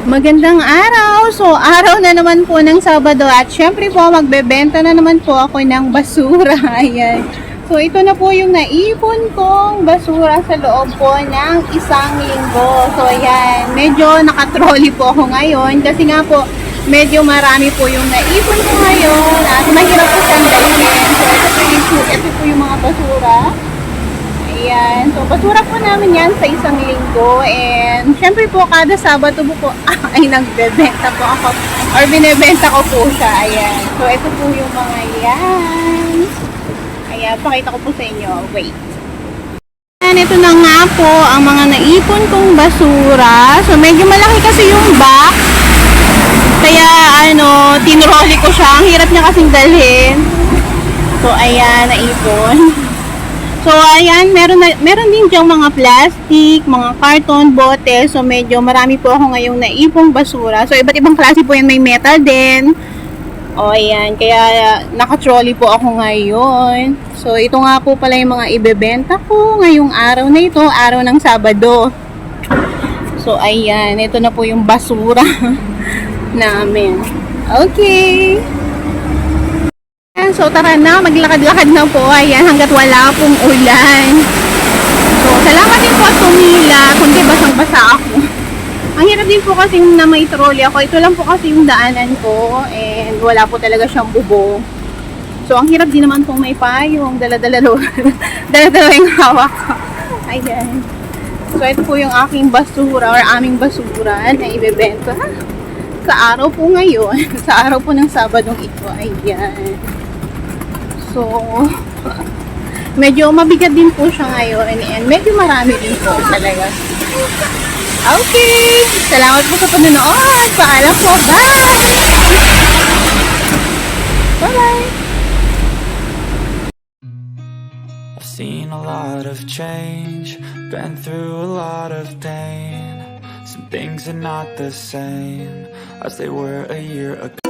Magandang araw! So, araw na naman po ng Sabado at syempre po, magbebenta na naman po ako ng basura. Ayan. So, ito na po yung naipon kong basura sa loob po ng isang linggo. So, ayan. Medyo nakatrolley po ako ngayon kasi nga po, medyo marami po yung naipon ko ngayon at mahirap po siyang dalhin. So, ito po yung mga basura. Ayan. So, basura po namin yan sa isang linggo. And, syempre po, kada Sabado po ay nagbebenta po ako. Or binebenta ko po siya. Ayan. So, ito po yung mga yan. Ayan. Pakita ko po sa inyo. Wait. Ayan. Ito na nga po ang mga naipon kong basura. So, medyo malaki kasi yung box. Kaya, tinrolly ko siya. Ang hirap niya kasing dalhin. So, ayan. Naipon. So, ayan, meron din diyang mga plastic, mga karton, bote. So, medyo marami po ako ngayong naipong basura. So, iba't ibang klase po yan. May metal din. O, ayan. Kaya, naka-trolley po ako ngayon. So, ito nga po pala yung mga ibebenta ko ngayong araw na ito. Araw ng Sabado. So, ayan. Ito na po yung basura namin. Okay. So, tara na, maglakad-lakad na po. Ayan, hanggat wala pong ulan. So, salamat din po at tumila, kundi basang-basa ako. Ang hirap din po kasi na may trolley ako. Ito lang po kasi yung daanan ko. And wala po talaga siyang bubong. So, ang hirap din naman pong may payong. Dala-dala yung hawak ko. Ayan. So, ito po yung aking basura or aming basura na ibebenta sa araw po ngayon. Sa araw po ng Sabadong ito. Ayan. So, medyo mabigat din po siya ngayon and medyo marami din po talaga. Okay! Salamat po sa panonood! Paalam po! Bye! Bye-bye! I've seen a lot of change, been through a lot of pain. Some things are not the same as they were a year ago.